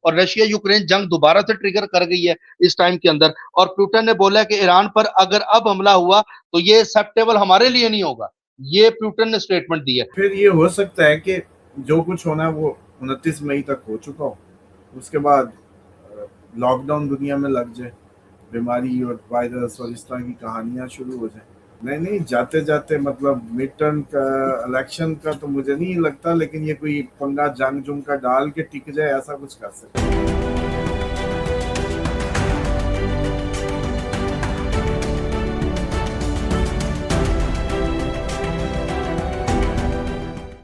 اور Russia Ukraine جنگ دوبارہ سے ٹریگر کر گئی ہے اس ٹائم کے اندر، اور پوٹن نے بولا کہ ایران پر اگر اب حملہ ہوا تو یہ ایکسیپٹیبل ہمارے لیے نہیں ہوگا، یہ پوٹن نے سٹیٹمنٹ دی ہے۔ پھر یہ ہو سکتا ہے کہ جو کچھ ہونا ہے وہ 29 مئی تک ہو چکا ہو، اس کے بعد لاک ڈاؤن دنیا میں لگ جائے، بیماری اور وائرس اور اس طرح کی کہانیاں شروع ہو جائیں۔ نہیں جاتے جاتے مطلب مڈ ٹرم کا الیکشن کا تو مجھے نہیں لگتا، لیکن یہ کوئی پنگا جنگ کا ڈال کے ٹک جائے ایسا کچھ کر سکتے ہیں۔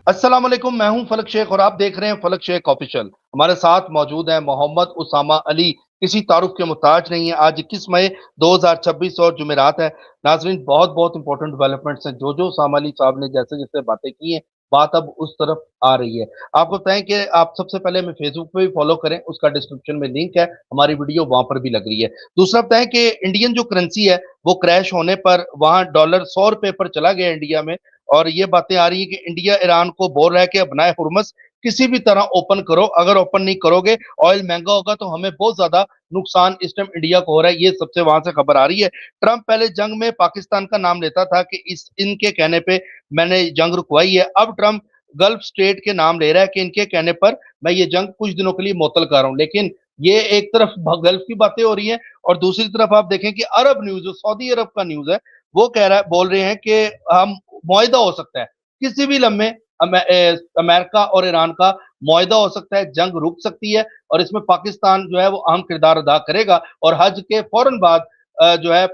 السلام علیکم، میں ہوں فلک شیخ اور آپ دیکھ رہے ہیں فلک شیخ آفیشل۔ ہمارے ساتھ موجود ہیں محمد اسامہ علی، کسی تعارف کے محتاج نہیں ہے۔ آج 21 مئی 2026 اور جمعرات ہے۔ ناظرین، بہت بہت امپورٹنٹ ڈیولپمنٹس ہیں جو اسامہ علی صاحب نے جیسے جیسے باتیں کی ہیں، بات اب اس طرف آ رہی ہے۔ آپ کو بتائیں کہ آپ سب سے پہلے ہمیں فیس بک پہ بھی فالو کریں، اس کا ڈسکرپشن میں لنک ہے، ہماری ویڈیو وہاں پر بھی لگ رہی ہے۔ دوسرا بتائیں کہ انڈین جو کرنسی ہے وہ کریش ہونے پر وہاں ڈالر 100 روپے پر چلا گیا انڈیا میں، اور یہ باتیں آ رہی ہیں کہ انڈیا ایران کو بول رہا ہے کہ بنائے حرمز کسی بھی طرح اوپن کرو، اگر اوپن نہیں کرو گے آئل مہنگا ہوگا تو ہمیں بہت زیادہ نقصان اس ٹائم انڈیا کو ہو رہا ہے۔ یہ سب سے وہاں سے خبر آ رہی ہے۔ ٹرمپ پہلے جنگ میں پاکستان کا نام لیتا تھا کہ ان کے کہنے پہ میں نے جنگ رکوائی ہے، اب ٹرمپ گلف سٹیٹ کے نام لے رہا ہے کہ ان کے کہنے پر میں یہ جنگ کچھ دنوں کے لیے معطل کر رہا ہوں۔ لیکن یہ ایک طرف گلف کی باتیں ہو رہی ہیں اور دوسری طرف آپ دیکھیں کہ عرب نیوز، جو سعودی عرب کا نیوز ہے، وہ بول رہے ہیں کہ ہم معاہدہ ہو سکتا ہے کسی بھی لمحے، امریکہ اور ایران کا معاہدہ ہو سکتا ہے، جنگ رک سکتی ہے، اور اس میں پاکستان جو ہے وہ اہم کردار ادا کرے گا، اور حج کے فوراً بعد جو ہے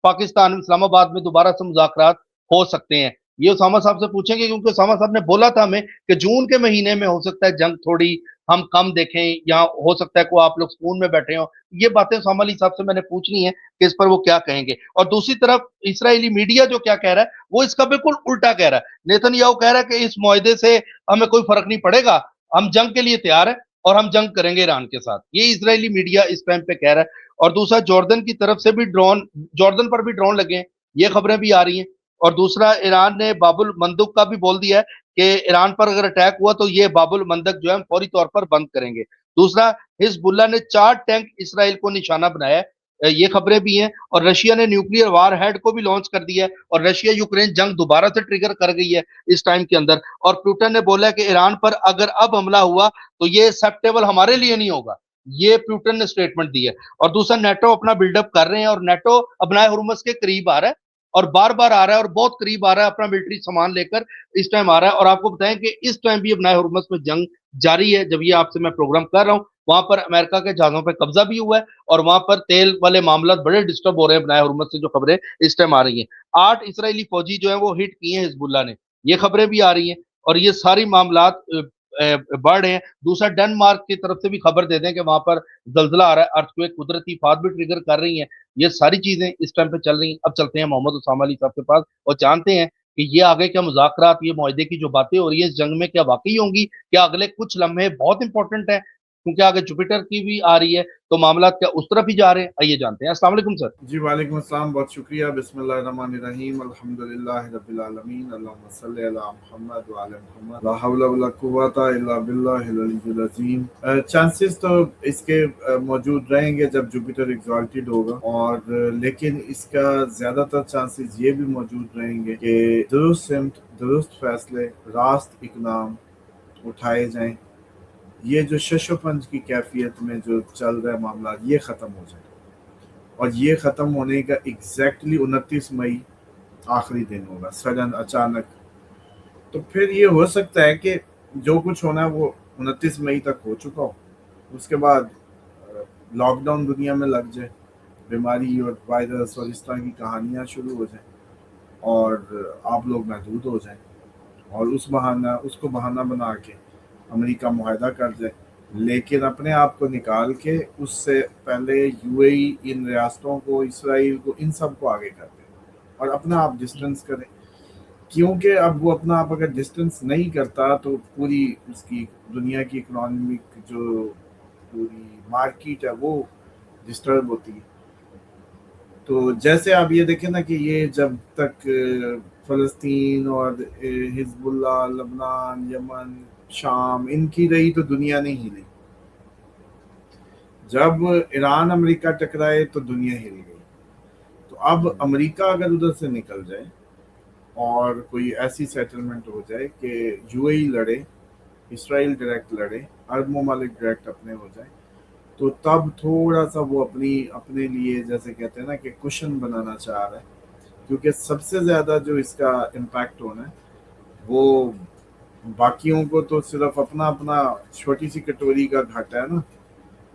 پاکستان اسلام آباد میں دوبارہ سے مذاکرات ہو سکتے ہیں۔ یہ اسامہ صاحب سے پوچھیں گے کیونکہ اسامہ صاحب نے بولا تھا ہمیں کہ جون کے مہینے میں ہو سکتا ہے جنگ تھوڑی ہم کم دیکھیں، یا ہو سکتا ہے کہ آپ لوگ سکون میں بیٹھے ہوں۔ یہ باتیں اسامہ علی صاحب سے میں نے پوچھنی ہے کہ اس پر وہ کیا کہیں گے۔ اور دوسری طرف اسرائیلی میڈیا جو کیا کہہ رہا ہے وہ اس کا بالکل الٹا کہہ رہا ہے۔ نیتن یاہو کہہ رہا ہے کہ اس معاہدے سے ہمیں کوئی فرق نہیں پڑے گا، ہم جنگ کے لیے تیار ہیں اور ہم جنگ کریں گے ایران کے ساتھ، یہ اسرائیلی میڈیا اس ٹائم پہ کہہ رہا ہے۔ اور دوسرا جوردن کی طرف سے بھی جوردن پر بھی ڈرون لگے ہیں، یہ خبریں بھی آ رہی ہیں۔ اور دوسرا ایران نے باب المندب کا بھی بول دیا ہے کہ ایران پر اگر اٹیک ہوا تو یہ باب المندب جو ہے فوری طور پر بند کریں گے۔ دوسرا، حزب اللہ نے 4 ٹینک اسرائیل کو نشانہ بنایا ہے، یہ خبریں بھی ہیں۔ اور رشیا نے نیوکلیئر وار ہیڈ کو بھی لانچ کر دیا ہے، اور رشیا یوکرین جنگ دوبارہ سے ٹریگر کر گئی ہے اس ٹائم کے اندر، اور پوٹن نے بولا کہ ایران پر اگر اب حملہ ہوا تو یہ ایکسیپٹیبل ہمارے لیے نہیں ہوگا، یہ پوٹن نے سٹیٹمنٹ دی ہے۔ اور دوسرا، نیٹو اپنا بلڈ اپ کر رہے ہیں، اور نیٹو ابنائے حرمز کے قریب آ رہا ہے، اور بار بار آ رہا ہے، اور بہت قریب آ رہا ہے، اپنا ملٹری سامان لے کر اس ٹائم آ رہا ہے۔ اور آپ کو بتائیں کہ اس ٹائم بھی ابنائے حرمز میں جنگ جاری ہے، جب یہ آپ سے میں پروگرام کر رہا ہوں وہاں پر امریکہ کے جہازوں پہ قبضہ بھی ہوا ہے، اور وہاں پر تیل والے معاملات بڑے ڈسٹرب ہو رہے ہیں ابنائے حرمز سے، جو خبریں اس ٹائم آ رہی ہیں۔ 8 اسرائیلی فوجی جو ہیں وہ ہٹ کیے ہیں حزب اللہ نے، یہ خبریں بھی آ رہی ہیں، اور یہ ساری معاملات بڑھ رہے ہیں۔ دوسرا، ڈنمارک کی طرف سے بھی خبر دے دیں کہ وہاں پر زلزلہ آ رہا ہے، ارتھکویک، قدرتی فات بھی ٹریگر کر رہی ہیں۔ یہ ساری چیزیں اس ٹائم پہ چل رہی ہیں۔ اب چلتے ہیں محمد اسامہ علی صاحب کے پاس اور جانتے ہیں کہ یہ آگے کیا مذاکرات، یہ معاہدے کی جو باتیں ہو رہی ہیں اس جنگ میں کیا واقعی ہوں گی، کیا اگلے کچھ لمحے بہت امپورٹنٹ ہیں، کیونکہ آگے جوپیٹر کی بھی آ رہی ہے، تو معاملات کیا اس طرف ہی جا رہے ہیں؟ آئیے جانتے ہیں۔ السلام علیکم سر۔ جی وعلیکم السلام، بہت شکریہ۔ بسم اللہ الرحمن الرحیم، الحمدللہ رب العالمین، اللہم صلی علی محمد وعلی محمد، لا حول ولا قوۃ الا باللہ العلی العظیم۔ چانسز تو اس کے موجود رہیں گے جب جوپیٹر ایگزالٹڈ ہوگا، اور لیکن اس کا زیادہ تر چانسز یہ بھی موجود رہیں گے کہ درست سمت، درست فیصلے، راست اقدام اٹھائے جائیں، یہ جو شش و پنج کی کیفیت میں جو چل رہے معاملات یہ ختم ہو جائیں، اور یہ ختم ہونے کا ایگزیکٹلی 29 مئی آخری دن ہوگا، سڈن، اچانک۔ تو پھر یہ ہو سکتا ہے کہ جو کچھ ہونا ہے وہ 29 مئی تک ہو چکا ہو، اس کے بعد لاک ڈاؤن دنیا میں لگ جائے، بیماری اور وائرس اور اس طرح کی کہانیاں شروع ہو جائیں، اور آپ لوگ محدود ہو جائیں، اور اس کو بہانہ بنا کے امریکہ معاہدہ کر جائے، لیکن اپنے آپ کو نکال کے اس سے پہلے یو اے ای، ان ریاستوں کو، اسرائیل کو، ان سب کو آگے کر دیں اور اپنا آپ ڈسٹنس کریں، کیونکہ اب وہ اپنا آپ اگر ڈسٹنس نہیں کرتا تو پوری اس کی دنیا کی اکنامک جو پوری مارکیٹ ہے وہ ڈسٹرب ہوتی ہے۔ تو جیسے آپ یہ دیکھیں نا کہ یہ جب تک فلسطین اور حزب اللہ، لبنان، یمن، شام ان کی رہی تو دنیا نہیں ہلی، جب ایران امریکہ ٹکرائے تو دنیا ہل گئی. تو اب امریکہ اگر ادھر سے نکل جائے اور کوئی ایسی سیٹلمنٹ ہو جائے کہ یو اے ای لڑے, اسرائیل ڈائریکٹ لڑے, عرب ممالک ڈائریکٹ اپنے ہو جائیں, تو تب تھوڑا سا وہ اپنے لیے جیسے کہتے ہیں نا کہ کشن بنانا چاہ رہا ہے, کیونکہ سب سے زیادہ جو اس کا امپیکٹ ہونا ہے وہ باقیوں کو تو صرف اپنا اپنا چھوٹی سی کٹوری کا گھاٹا ہے نا,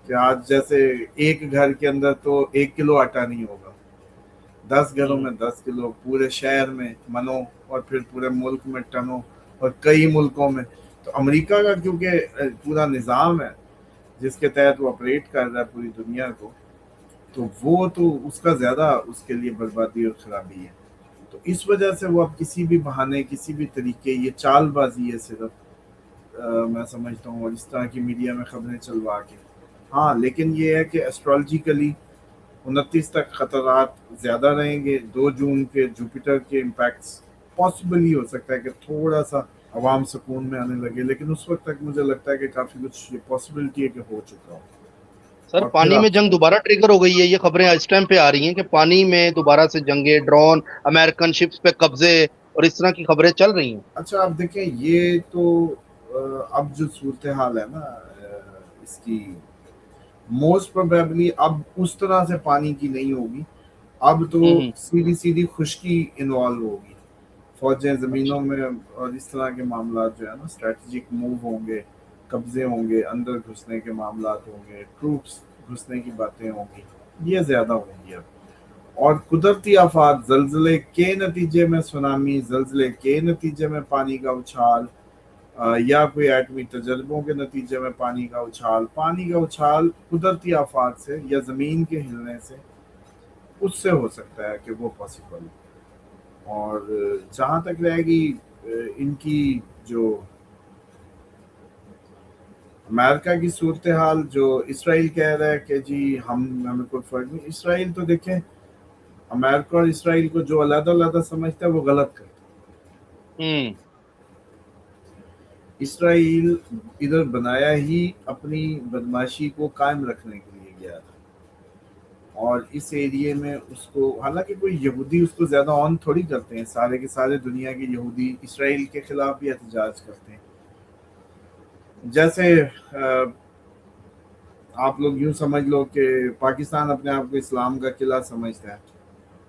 کہ آج جیسے ایک گھر کے اندر تو 1 کلو آٹا نہیں ہوگا, 10 گھروں میں 10 کلو, پورے شہر میں منوں, اور پھر پورے ملک میں ٹنوں, اور کئی ملکوں میں. تو امریکہ کا کیونکہ پورا نظام ہے جس کے تحت وہ آپریٹ کر رہا ہے پوری دنیا کو, تو وہ تو اس کا زیادہ اس کے لیے بربادی اور خرابی ہے. تو اس وجہ سے وہ اب کسی بھی بہانے, کسی بھی طریقے, یہ چال بازی ہے صرف, میں سمجھتا ہوں, اور اس طرح کی میڈیا میں خبریں چلوا کے. ہاں لیکن یہ ہے کہ ایسٹرالوجیکلی 29 تک خطرات زیادہ رہیں گے. 2 جون کے جوپیٹر کے امپیکٹس پاسبل ہی ہو سکتا ہے کہ تھوڑا سا عوام سکون میں آنے لگے, لیکن اس وقت تک مجھے لگتا ہے کہ کافی کچھ یہ پاسبلٹی ہے کہ ہو چکا ہو. سر اور پھر پانی میں آپ جنگ دوبارہ ٹریگر ہو گئی ہے, یہ خبریں اس ٹائم پہ آ رہی ہیں کہ پانی میں دوبارہ سے جنگیں, ڈرون, امریکن شپس پہ قبضے اور اس طرح کی خبریں چل رہی ہیں. اچھا آپ دیکھیں, یہ تو اب جو صورتحال ہے نا اس کی, موسٹ پروبیبلی اب اس طرح سے پانی کی نہیں ہوگی, اب تو ہوں ہوں. سیدھی خشکی انوالو ہوگی, فوجیں اچھا. زمینوں میں اور اس طرح کے معاملات جو ہے نا, اسٹریٹجک موو ہوں گے, قبضے ہوں گے, اندر گھسنے کے معاملات ہوں گے, ٹروپس گھسنے کی باتیں ہوں گی, یہ زیادہ ہوں گی اب. اور قدرتی آفات, زلزلے کے نتیجے میں سونامی, زلزلے کے نتیجے میں پانی کا اچھال, یا کوئی ایٹمی تجربوں کے نتیجے میں پانی کا اچھال قدرتی آفات سے یا زمین کے ہلنے سے, اس سے ہو سکتا ہے کہ وہ پاسبل. اور جہاں تک رہے گی ان کی جو امریکہ کی صورتحال, جو اسرائیل کہہ رہا ہے کہ جی ہمیں کوئی فرق نہیں. اسرائیل تو دیکھیں, امریکہ اور اسرائیل کو جو علیحدہ سمجھتا ہے وہ غلط کرتا ہے. ہوں. اسرائیل ادھر بنایا ہی اپنی بدماشی کو قائم رکھنے کے لیے گیا تھا, اور اس ایریے میں اس کو, حالانکہ کوئی یہودی اس کو زیادہ آن تھوڑی کرتے ہیں, سارے کے سارے دنیا کے یہودی اسرائیل کے خلاف بھی احتجاج کرتے ہیں. جیسے آپ لوگ یوں سمجھ لو کہ پاکستان اپنے آپ کو اسلام کا قلعہ سمجھتا ہے,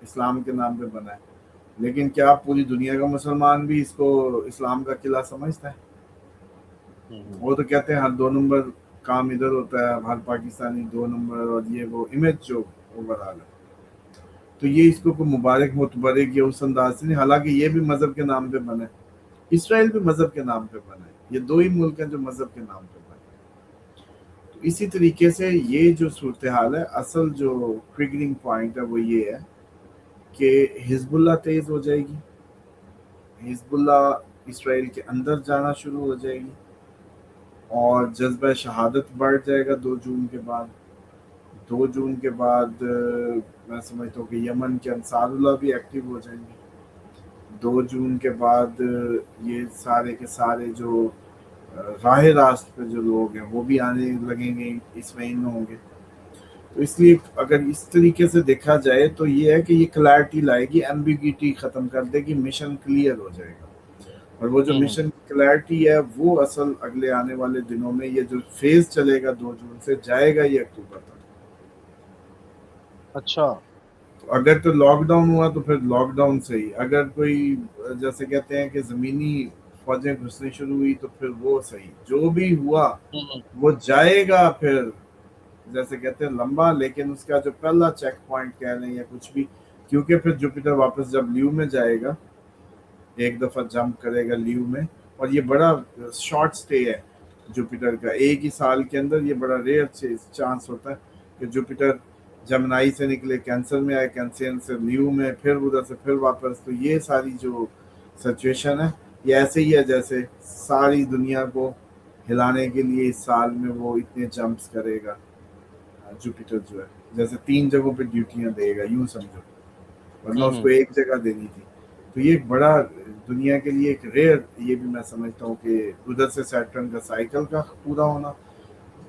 اسلام کے نام پہ بنا ہے, لیکن کیا پوری دنیا کا مسلمان بھی اس کو اسلام کا قلعہ سمجھتا ہے؟ وہ تو کہتے ہیں ہر 2 نمبر کام ادھر ہوتا ہے, ہر پاکستانی 2 نمبر, اور یہ وہ امیج جو اوورال ہے. تو یہ اس کو مبارک متبرک یا اس انداز سے نہیں, حالانکہ یہ بھی مذہب کے نام پہ بنا ہے, اسرائیل بھی مذہب کے نام پہ بنا ہے. یہ 2 ہی ملک ہیں جو مذہب کے نام پہ بنے. تو اسی طریقے سے یہ جو صورتحال ہے, اصل جو ٹریگرنگ پوائنٹ ہے وہ یہ ہے کہ حزب اللہ تیز ہو جائے گی, حزب اللہ اسرائیل کے اندر جانا شروع ہو جائے گی, اور جذبہ شہادت بڑھ جائے گا 2 جون کے بعد. 2 جون کے بعد میں سمجھتا ہوں کہ یمن کے انصار اللہ بھی ایکٹیو ہو جائیں گے. 2 جون کے بعد یہ سارے کے سارے جو راہ راست پہ جو لوگ ہیں وہ بھی آنے لگیں گے, اس میں ان ہوں گے. تو اس لیے اگر اس طریقے سے دیکھا جائے تو یہ ہے کہ یہ کلیئرٹی لائے گی, ایمبیگیٹی ختم کر دے گی, مشن کلیئر ہو جائے گا. اور وہ جو مشن کلیئرٹی ہے وہ اصل اگلے آنے والے دنوں میں, یہ جو فیز چلے گا 2 جون سے, جائے گا یہ اکتوبر تک. اچھا. اگر تو لاک ڈاؤن ہوا تو پھر لاک ڈاؤن صحیح, اگر کوئی جیسے کہتے ہیں کہ زمینی فوجیں گھسنے شروع ہوئی تو پھر وہ صحیح. جو بھی ہوا وہ جائے گا پھر جیسے کہتے ہیں لمبا, لیکن اس کا جو پہلا چیک پوائنٹ کہہ رہے ہیں یا کچھ بھی, کیونکہ پھر جوپیٹر واپس جب لیو میں جائے گا, ایک دفعہ جمپ کرے گا لیو میں, اور یہ بڑا شارٹ سٹے ہے جوپیٹر کا, ایک ہی سال کے اندر یہ بڑا ریئر چانس ہوتا ہے کہ جوپیٹر جمنائی سے نکلے, کینسر میں آئے, کینسر سے لیو میں, پھر ادھر سے پھر واپس. تو یہ ساری جو سچویشن ہے یہ ایسے ہی ہے جیسے ساری دنیا کو ہلانے کے لیے اس سال میں وہ اتنے جمپس کرے گا جوپیٹر جو ہے, جیسے 3 جگہوں پہ ڈیوٹیاں دے گا یوں سمجھو, ورنہ اس کو ایک جگہ دینی تھی. تو یہ ایک بڑا دنیا کے لیے ایک ریئر, یہ بھی میں سمجھتا ہوں کہ ادھر سے سیٹرن کا سائیکل کا پورا ہونا,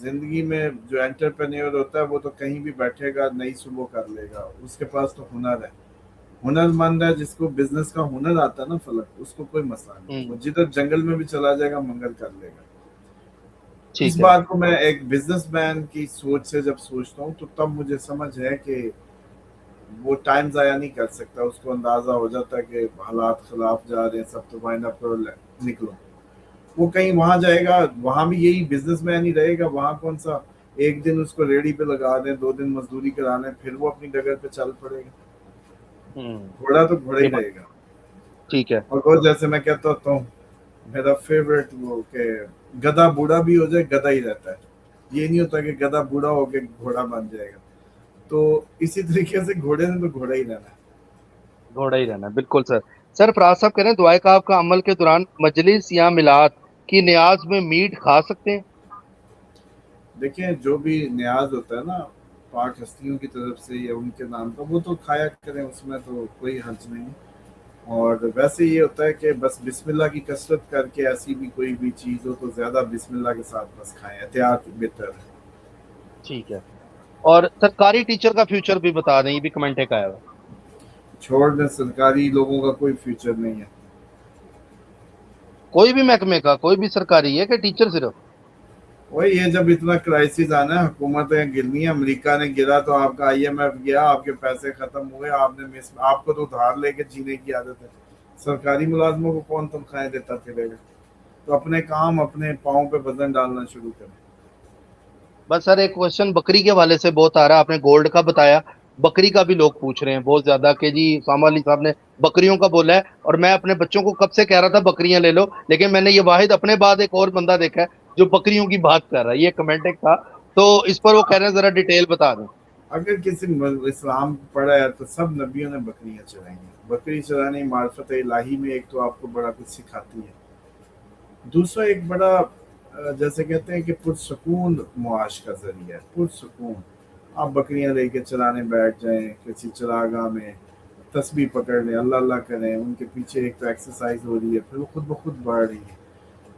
زندگی میں جو انٹرپرینیور ہوتا ہے وہ تو کہیں بھی بیٹھے گا نئی صبح کر لے گا، اس کے پاس تو ہنر ہے، ہنر مند ہے، جس کو بزنس کا ہنر آتا ہے نا فلک، اس کو کوئی مسئلہ نہیں، وہ جدھر جنگل میں بھی چلا جائے گا منگل کر لے گا۔ اس ٹھیک ہے بات کو میں ایک بزنس مین کی سوچ سے جب سوچتا ہوں تو تب مجھے سمجھ ہے کہ وہ ٹائم ضائع نہیں کر سکتا، اس کو اندازہ ہو جاتا ہے کہ حالات خلاف جا رہے ہیں، سب تو وائنڈ اپ کرو نکلو، وہ کہیں وہاں جائے گا، وہاں بھی یہی بزنس مین ہی رہے گا، وہاں کون سا ایک دن اس کو ریڑی پہ لگا دیں، 2 دن مزدوری کرا لیں، پھر وہ اپنی ڈگر پہ چل پڑے گا، گھوڑا تو گھوڑا یہ ہی بات رہے گا۔ ٹھیک ہے اور وہ جیسے میں کہتا ہوتا ہوں میرا فیوریٹ وہ کہ گدھا بوڑھا بھی ہو جائے گدھا ہی رہتا ہے، یہ نہیں ہوتا کہ گدھا بوڑھا ہو کے گھوڑا بن جائے گا، تو اسی طریقے سے گھوڑے نے تو گھوڑا ہی رہنا ہے۔ گھوڑا ہی رہنا ہے، بالکل سر۔ سر فراز صاحب کہہ رہے ہیں دعائے کعب کا عمل کے دوران مجلس یا میلاد کی نیاز میں میٹ کھا سکتے ہیں؟ دیکھیں جو بھی نیاز ہوتا ہے نا پاک ہستیوں کی طرف سے یا ان کے نام کا، وہ تو کھایا کریں، اس میں تو کوئی حرج نہیں، اور ویسے یہ ہوتا ہے کہ بس بسم اللہ کی کثرت کر کے ایسی بھی کوئی بھی چیز ہو تو زیادہ بسم اللہ کے ساتھ بس کھائیں، احتیاط بہتر ہے۔ ٹھیک ہے، اور سرکاری ٹیچر کا فیوچر بھی بتا دیں، یہ بھی کمنٹ ایک آیا ہوا ہے۔ چھوڑ دیں، سرکاری لوگوں کا کوئی فیوچر نہیں ہے۔ کوئی بھی محکمے کا، کوئی بھی سرکاری ہے کہ ٹیچر صرف؟ وہی یہ جب اتنا کرائسس آنا ہے، حکومتیں گرنی ہے، امریکہ نے گرا تو آپ کا آئی ایم ایف گیا، آپ کے پیسے ختم ہوئے، آپ کو تو ادھار لے کے جینے کی عادت ہے، سرکاری ملازموں کو کون تنخواہیں دیتا پھرے گا؟ تو اپنے کام اپنے پاؤں پہ وزن ڈالنا شروع کریں۔ بس سر ایک کوشچن بکری کے حوالے سے بہت آ رہا ہے، آپ نے گولڈ کا بتایا، بکری کا بھی لوگ پوچھ رہے ہیں بہت زیادہ کہ جی اسامہ علی صاحب نے بکریوں کا بولا ہے، اور میں اپنے بچوں کو کب سے کہہ رہا تھا بکریاں لے لو، لیکن میں نے یہ واحد اپنے بعد ایک اور بندہ دیکھا ہے جو بکریوں کی بات کر رہا ہے، یہ کمنٹ ایک تھا، تو اس پر وہ کہہ رہے ہیں ذرا ڈیٹیل بتا دیں۔ اگر کسی اسلام پڑھا ہے تو سب نبیوں نے بکریاں چرائی ہیں، بکری چرانے معرفت الہی میں ایک تو آپ کو بڑا کچھ سکھاتی ہے، دوسرا ایک بڑا جیسے کہتے ہیں کہ پرسکون معاش کا ذریعہ ہے، پرسکون، آپ بکریاں لے کے چلانے بیٹھ جائیں کسی چراگاہ میں، تسبیح پکڑ لیں، اللہ اللہ کریں، ان کے پیچھے ایک تو ایکسرسائز ہو رہی ہے، پھر وہ خود بخود بڑھ رہی ہے،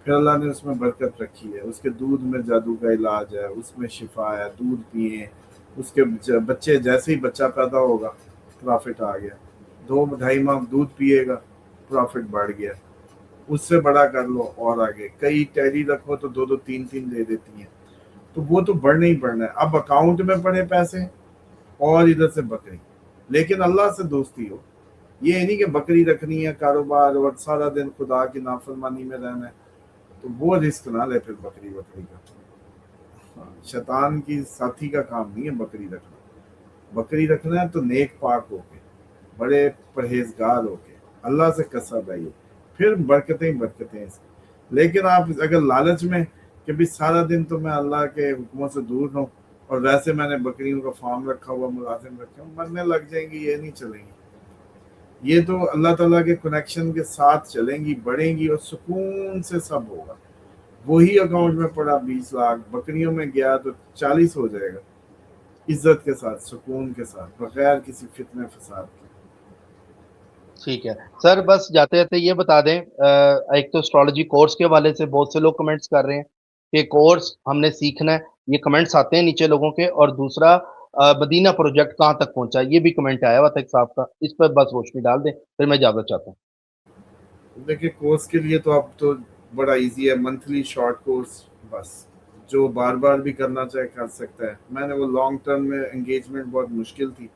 پھر اللہ نے اس میں برکت رکھی ہے، اس کے دودھ میں جادو کا علاج ہے، اس میں شفا ہے، دودھ پئیں، اس کے بچے جیسے ہی بچہ پیدا ہوگا پرافٹ آ گیا، 2 ڈھائی ماہ دودھ پیے گا پرافٹ بڑھ گیا، اس سے بڑا کر لو اور آگے، کئی ٹیلی رکھو تو 2 2 3 3 دے دیتی ہیں، تو وہ تو بڑھنا ہی بڑھنا ہے۔ اب اکاؤنٹ میں پڑے پیسے اور ادھر سے بکری، لیکن اللہ سے دوستی ہو، یہ نہیں کہ بکری رکھنی ہے کاروبار اور سارا دن خدا کی نافرمانی میں رہنا ہے، تو وہ رسک نہ لے پھر بکری کا، شیطان کی ساتھی کا کام نہیں ہے بکری رکھنا، بکری رکھنا ہے تو نیک پاک ہو کے، بڑے پرہیزگار ہو کے، اللہ سے قصد آئیے، پھر برکتیں برکتیں اس کی۔ لیکن آپ اگر لالچ میں کہ بھی سارا دن تو میں اللہ کے حکموں سے دور رہوں، اور ویسے میں نے بکریوں کا فارم رکھا ہوا، ملازم رکھے ہوں، مرنے لگ جائیں گی، یہ نہیں چلیں گی، یہ تو اللہ تعالیٰ کے کنیکشن کے ساتھ چلیں گی، بڑھیں گی، اور سکون سے سب ہوگا۔ وہی اکاؤنٹ میں پڑا 20 لاکھ، بکریوں میں گیا تو 40 ہو جائے گا، عزت کے ساتھ، سکون کے ساتھ، بغیر کسی فتنے فساد کے۔ ٹھیک ہے سر، بس جاتے جاتے یہ بتا دیں، ایک تو اسٹرالوجی کورس کے حوالے سے بہت سے لوگ کمنٹس کر رہے ہیں کہ کورس ہم نے سیکھنا ہے، یہ کمنٹس آتے ہیں نیچے لوگوں کے، اور دوسرا مدینہ پروجیکٹ کہاں تک پہنچا، یہ بھی کمنٹ آیا ہوا تھا ایک صاحب کا، اس پر بس روشنی ڈال دیں پھر میں اجازت چاہتا ہوں۔ دیکھیں کورس کے لیے تو اب تو بڑا ایزی ہے، منتھلی شارٹ کورس، بس جو بار بار بھی کرنا چاہے کر سکتا ہے۔ میں نے وہ لانگ ٹرم میں انگیجمنٹ بہت مشکل تھی،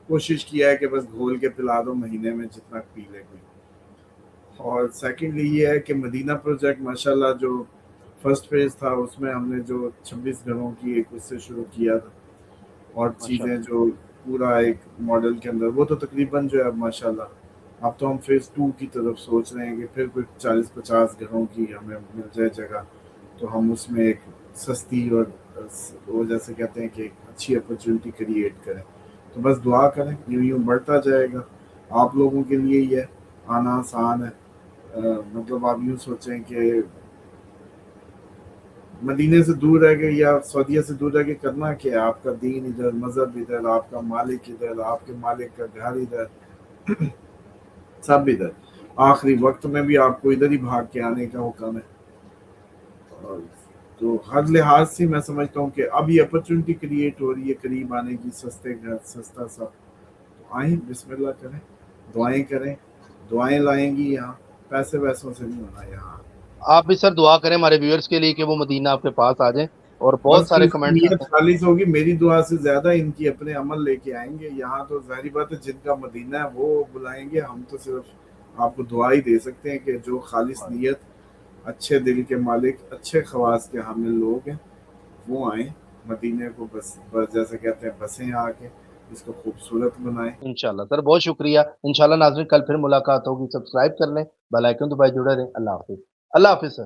کوشش کیا ہے کہ بس گھول کے پلا دو مہینے میں جتنا پی لے کوئی۔ اور سیکنڈلی یہ ہے کہ مدینہ پروجیکٹ ماشاءاللہ جو فرسٹ فیز تھا اس میں ہم نے جو 26 گھروں کی ایک اس سے شروع کیا تھا، اور ماشاء چیزیں اللہ، جو پورا ایک ماڈل کے اندر، وہ تو تقریباً جو ہے اب ماشاءاللہ اب تو ہم فیز 2 کی طرف سوچ رہے ہیں کہ پھر کوئی 40 50 گھروں کی ہمیں مل جائے جگہ، تو ہم اس میں ایک سستی اور وہ جیسے کہتے ہیں کہ ایک اچھی اپرچونٹی کریٹ کریں، تو بس دعا کریں، یوں یوں بڑھتا جائے گا۔ آپ لوگوں کے لیے ہی ہے، آنا آسان ہے، مطلب آپ یوں سوچیں کہ مدینے سے دور رہ کے یا سعودیہ سے دور رہ کے کرنا کیا ہے، آپ کا دین ادھر، مذہب ادھر، آپ کا مالک ادھر، آپ کے مالک کا گھر ادھر، سب ادھر، آخری وقت میں بھی آپ کو ادھر ہی بھاگ کے آنے کا حکم ہے، اور تو ہر لحاظ سے میں سمجھتا ہوں کہ اب یہ اپرچونٹی کریٹ ہو رہی ہے قریب آنے کی، سستے گھر سستا سب، تو آئیں بسم اللہ کریں، دعائیں کریں، دعائیں لائیں گی یہاں، پیسے ویسوں سے نہیں ہونا یہاں۔ آپ بھی سر دعا کریں ہمارے ویورز کے لیے کہ وہ مدینہ آپ کے پاس آ جائیں، اور بہت بس سارے اس کی کمنٹس نیت آتے ہیں۔ خالص ہوگی، میری دعا سے زیادہ ان کی اپنے عمل لے کے آئیں گے یہاں، تو ظاہری بات ہے جن کا مدینہ ہے وہ بلائیں گے، ہم تو صرف آپ کو دعا ہی دے سکتے ہیں کہ جو خالص نیت، اچھے دل کے مالک، اچھے خواص کے حامل لوگ ہیں وہ آئیں مدینے کو، بس جیسے کہتے ہیں بسیں آ کے اس کو خوبصورت بنائیں۔ انشاءاللہ سر بہت شکریہ، انشاءاللہ ناظرین کل پھر ملاقات ہوگی، سبسکرائب کر لیں، بیل آئیکن دبائے جڑے رہیں۔ اللہ حافظ، اللہ حافظ سر۔